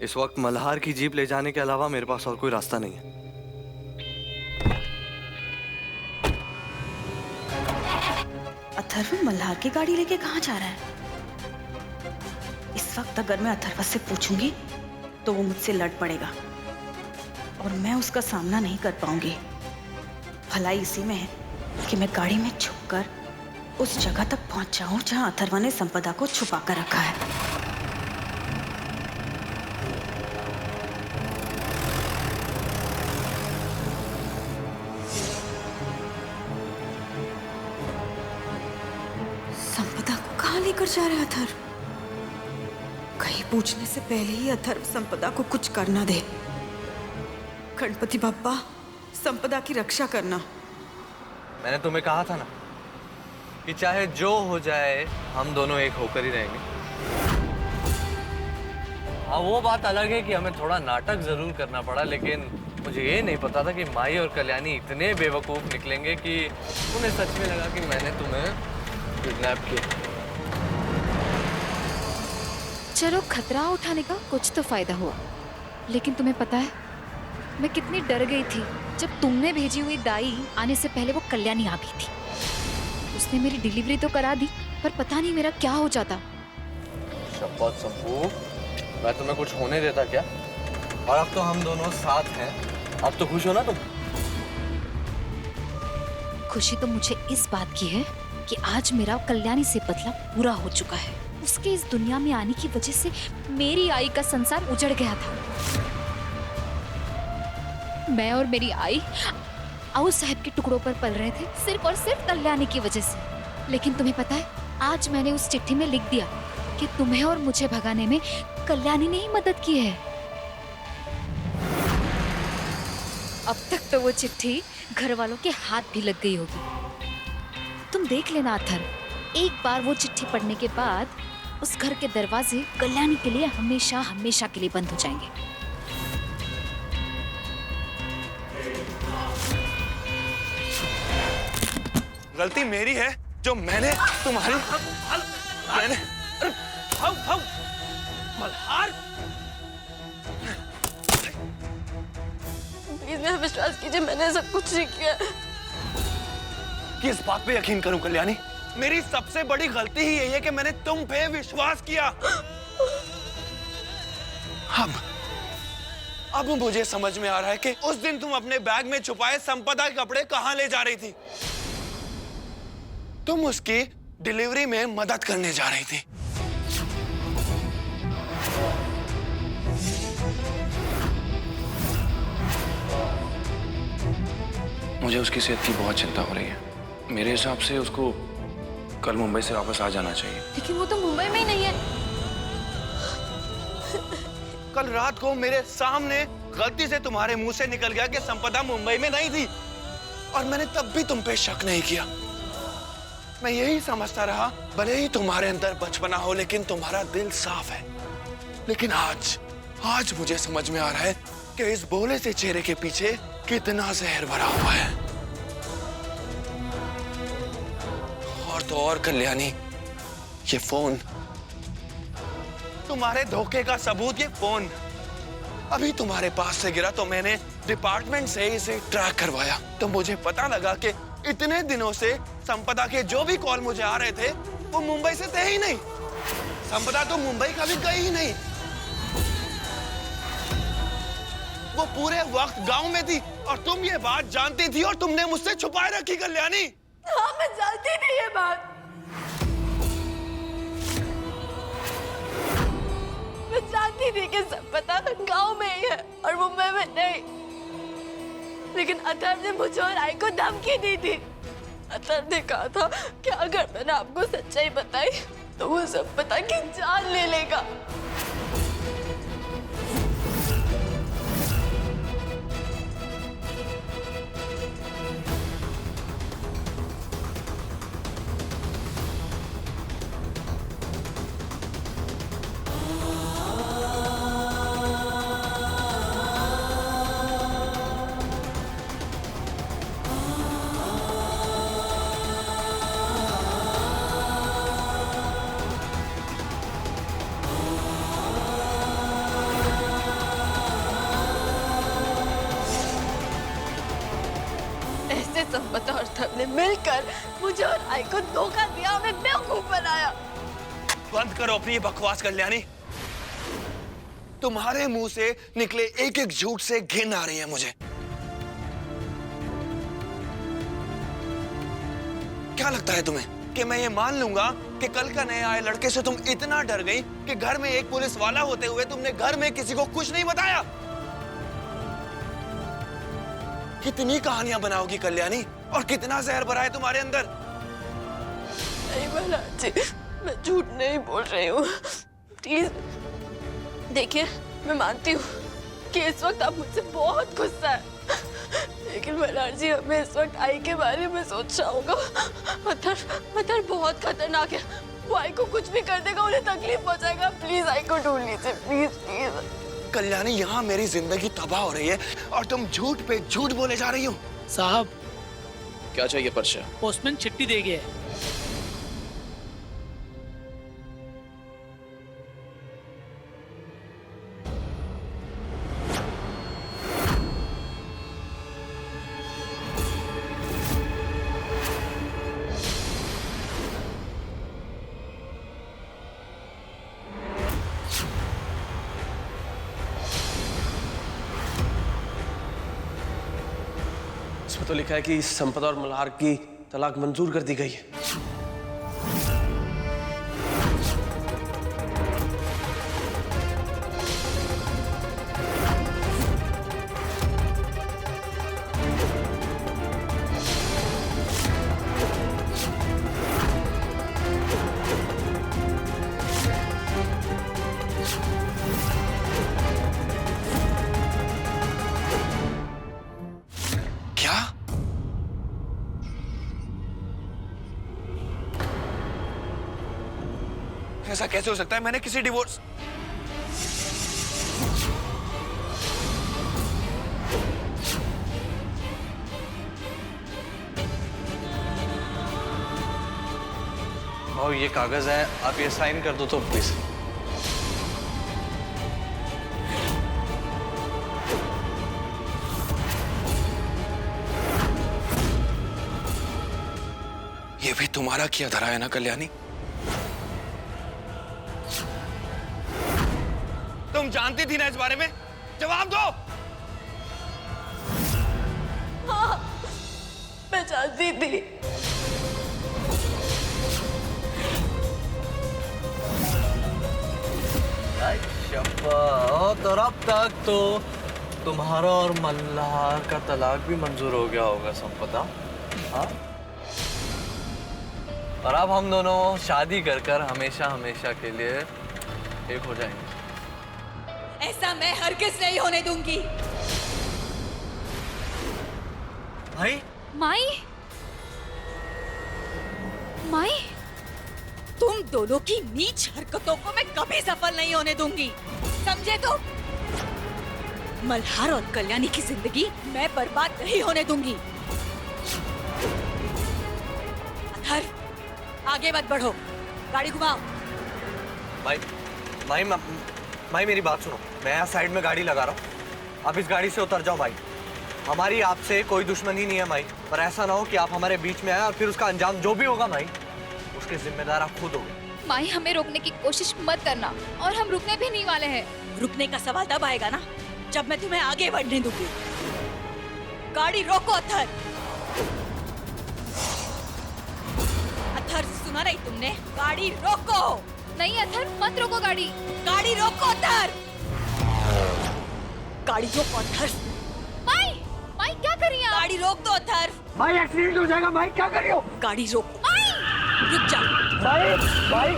इस वक्त मल्हार की जीप ले जाने के अलावा मेरे पास और कोई रास्ता नहीं है। अथर्व मल्हार की गाड़ी लेके कहाँ जा रहा है? इस वक्त अगर मैं अथर्व से पूछूंगी तो वो मुझसे लड़ पड़ेगा और मैं उसका सामना नहीं कर पाऊंगी। भलाई इसी में है कि मैं गाड़ी में छुपकर उस जगह तक पहुंच जाऊं जहां अथर्व ने संपदा को छुपा कर रखा है। संपदा को कहाँ लेकर जा रहे अथर्व? कहीं पूछने से पहले ही अथर्व संपदा को कुछ करना दे। गणपति बप्पा, संपदा की रक्षा करना। मैंने तुम्हें कहा था ना कि चाहे जो हो जाए हम दोनों एक होकर ही रहेंगे। हाँ, वो बात अलग है कि हमें थोड़ा नाटक जरूर करना पड़ा, लेकिन मुझे ये नहीं पता था कि माई और कल्याणी इतने बेवकूफ निकलेंगे कि उन्हें सच में लगा कि मैंने तुम्हें किडनैप किया। चलो, खतरा उठाने का कुछ तो फायदा हुआ। लेकिन तुम्हें पता है मैं कितनी डर गई थी जब तुमने भेजी हुई दाई आने से पहले वो कल्याणी आ गई थी। उसने मेरी डिलीवरी तो करा दी, पर पता नहीं मेरा क्या हो जाता। शपथ संपू, मैं तुम्हें कुछ होने देता क्या? और अब तो हम दोनों साथ हैं। अब तो खुश हो ना तुम? खुशी तो मुझे इस बात की है कि आज मेरा कल्याणी से बदला पूरा हो चुका है। उसके इस दुनिया में आने की वजह से मेरी आई का संसार उजड़ गया था। मैं और मेरी आई आओ साहब के टुकड़ों पर पल रहे थे, सिर्फ और सिर्फ कल्याणी की वजह से। लेकिन तुम्हें पता है, आज मैंने उस चिट्ठी में लिख दिया कि तुम्हें और मुझे भगाने में कल्याणी ने ही मदद की है। अब तक तो वो चिट्ठी घर वालों के हाथ भी लग गई होगी। तुम देख लेना अथर्व, एक बार वो चिट्ठी पढ़ने के बाद उस घर के दरवाजे कल्याणी के लिए हमेशा हमेशा के लिए बंद हो जाएंगे। गलती मेरी है जो मैंने तुम्हारी मैंने मल्हार, प्लीज मेरा विश्वास कीजिए, मैंने ऐसा कुछ नहीं किया। किस बात पे यकीन करूं कल्याणी? मेरी सबसे बड़ी गलती ही यही है कि मैंने तुम पे विश्वास किया। अब मुझे समझ में आ रहा है कि उस दिन तुम अपने बैग में छुपाए संपदा के कपड़े कहां ले जा रही थी। तुम उसकी डिलीवरी में मदद करने जा रही थी। मुझे उसकी सेहत की बहुत चिंता हो रही है। मेरे हिसाब से उसको कल मुंबई से वापस आ जाना चाहिए। लेकिन वो तो मुंबई में ही नहीं है। कल रात को मेरे सामने गलती से तुम्हारे मुंह से निकल गया कि संपदा मुंबई में नहीं थी, और मैंने तब भी तुम पे शक नहीं किया। मैं यही समझता रहा, भले ही तुम्हारे अंदर बचपना हो लेकिन तुम्हारा दिल साफ है। लेकिन आज मुझे समझ में आ रहा है कि इस भोले से चेहरे के पीछे कितना जहर भरा हुआ है। और तो और कल्याणी, ये फोन, तुम्हारे धोखे का सबूत, ये फोन अभी तुम्हारे पास से गिरा तो मैंने डिपार्टमेंट से इसे ट्रैक करवाया, तो मुझे पता लगा कि इतने दिनों से संपदा के जो भी कॉल मुझे आ रहे थे वो मुंबई से थे ही नहीं। संपदा तो मुंबई कभी गई ही नहीं। वो पूरे वक्त गांव में थी और तुम ये बात जानती थी और तुमने मुझसे छुपाए रखी कल्याणी। हाँ, मैं जानती थी ये बात। मैं जानती थी कि संपदा गांव में ही है और मुंबई में नहीं। लेकिन अथर्व ने मुझे और आई को धमकी दी थी। अथर्व ने कहा था कि अगर मैंने आपको सच्चाई बताई तो वो संपदा की जान ले लेगा। ये संपदा और अथर्व ने मिलकर मुझे और आई को धोखा दिया, हमें बेवकूफ बनाया। बंद करो अपनी ये बकवास कल्याणी। तुम्हारे मुंह से निकले एक एक झूठ से घिन आ रही है मुझे। क्या लगता है तुम्हें कि मैं ये मान लूंगा कि कल का नए आए लड़के से तुम इतना डर गई कि घर में एक पुलिस वाला होते हुए तुमने घर में किसी को कुछ नहीं बताया? कितनी कहानियां बनाओगी कल्याणी, और कितना जहर भरा है तुम्हारे अंदर? नहीं महाराज जी, मैं झूठ नहीं बोल रही हूँ। प्लीज देखिए, मैं मानती हूँ कि इस वक्त आप मुझसे बहुत गुस्सा है, लेकिन महाराज जी हमें इस वक्त आई के बारे में सोचना होगा। अथर्व बहुत खतरनाक है, वो आई को कुछ भी कर देगा, उन्हें तकलीफ पहुंचाएगा। प्लीज आई को ढूंढ लीजिए, प्लीज प्लीज। कल्याणी, यहाँ मेरी जिंदगी तबाह हो रही है और तुम झूठ पे झूठ बोले जा रही हो। साहब, क्या चाहिए पर्चा? पोस्टमैन चिट्ठी दे गया है। इसमें तो लिखा है कि संपदा और मल्हार की तलाक मंजूर कर दी गई है। ऐसा कैसे हो सकता है? मैंने किसी डिवोर्स और ये कागज है, आप ये साइन कर दो तो प्लीज। ये भी तुम्हारा किया धरा है ना कल्याणी? तुम जानती थी ना इस बारे में? जवाब दो। हाँ, मैं जानती थी। और अब तक तो तुम्हारा और मल्हार का तलाक भी मंजूर हो गया होगा संपदा, हाँ? और अब हम दोनों शादी कर हमेशा हमेशा के लिए एक हो जाएंगे। ऐसा मैं हरगिज़ नहीं होने दूंगी। भाई, माई, माई, तुम दोनों की नीच हरकतों को मैं कभी सफल नहीं होने दूंगी, समझे? तो मल्हार और कल्याणी की जिंदगी मैं बर्बाद नहीं होने दूंगी। अथर्व, आगे मत बढ़ो, गाड़ी घुमाओ। माई मेरी बात सुनो, मैं यहाँ साइड में गाड़ी लगा रहा हूँ, आप इस गाड़ी से उतर जाओ माई। हमारी आपसे कोई दुश्मनी नहीं है माई, पर ऐसा ना हो कि आप हमारे बीच में आए और फिर उसका अंजाम जो भी होगा माई, उसके जिम्मेदार आप खुद होगे। माई, हमें रोकने की कोशिश मत करना, और हम रुकने भी नहीं वाले हैं। रुकने का सवाल तब आएगा ना जब मैं तुम्हें आगे बढ़ने दूंगी। गाड़ी रोको अथर्व। अथर्व, सुना नहीं तुमने? गाड़ी रोको। नहीं अथर्व, मत रोको गाड़ी। गाड़ी रोको अथर्व। गाड़ी रोको अथर्व। माई, माई क्या कर रही हैं आप? गाड़ी रोक दो अथर्व। भाई एक्सीडेंट हो जाएगा। भाई क्या कर रही हो? गाड़ी रोको। रुक जा। भाई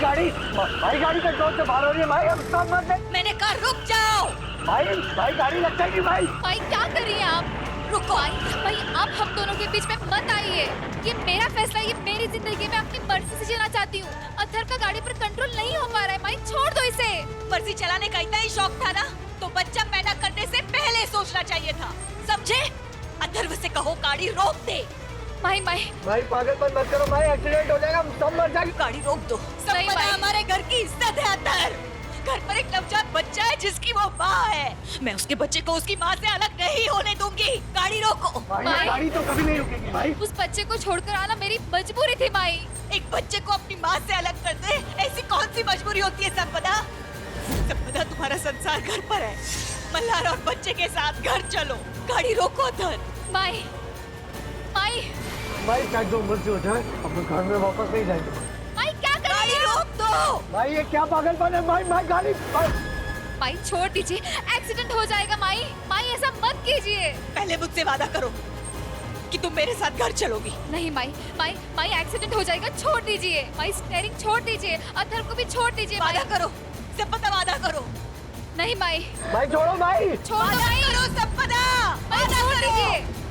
गाड़ी कंट्रोल से बाहर हो रही है। भाई अब स्टॉप मत दे। मैंने कहा रुक जाओ। भाई गाड़ी लग जाएगी। भाई क्या कर रही हैं आप? रुको भाई, आप हम दोनों के बीच में मत आइए। ये मेरा फैसला, ये मेरी जिंदगी में अपनी मर्जी से जीना चाहती हूँ। अथर्व का गाड़ी पर कंट्रोल नहीं हो पा रहा है। माई छोड़ दो इसे। मर्जी चलाने का इतना ही शौक था ना, तो बच्चा पैदा करने से पहले सोचना चाहिए था, समझे? अथर्व से कहो गाड़ी रोक दे। माई पागलपन मत करो। भाई एक्सीडेंट हो जाएगा, सब मर जाएंगे। गाड़ी रोक दो। संपदा हमारे घर की इज्जत है अथर्व। घर पर एक नवजात बच्चा है जिसकी वो माँ है। मैं उसके बच्चे को उसकी माँ से अलग नहीं होने दूंगी। गाड़ी रोको। भाई ये गाड़ी तो कभी नहीं रुकेगी भाई। उस बच्चे को छोड़कर आना मेरी मजबूरी थी माई। एक बच्चे को अपनी माँ से अलग कर दे, ऐसी कौन सी मजबूरी होती है संपदा? संपदा, तुम्हारा संसार घर पर है। मल्हार और बच्चे के साथ घर चलो। गाड़ी रोको अथर। माई माई भाई चाहे जो मर्जी हो जाए, अपने घर में वापस नहीं जाएंगे। माई क्या कर रही गाड़ी हो? रोक दो। भाई ये क्या पागलपन है भाई? भाई गाड़ी भाई। माई छोड़ दीजिए, एक्सीडेंट हो जाएगा माई। माई ऐसा मत कीजिए। पहले मुझसे वादा करो कि तुम मेरे साथ घर चलोगी। नहीं माई, माई माई एक्सीडेंट हो जाएगा, छोड़ दीजिए। माई स्टीयरिंग छोड़ दीजिए, अथर को भी छोड़ दीजिए। माई वादा करो, संपदा वादा करो। नहीं माई, भाई छोड़ो भाई। छोड़ दो माई। करो संपदा, माई छोड़ दीजिए।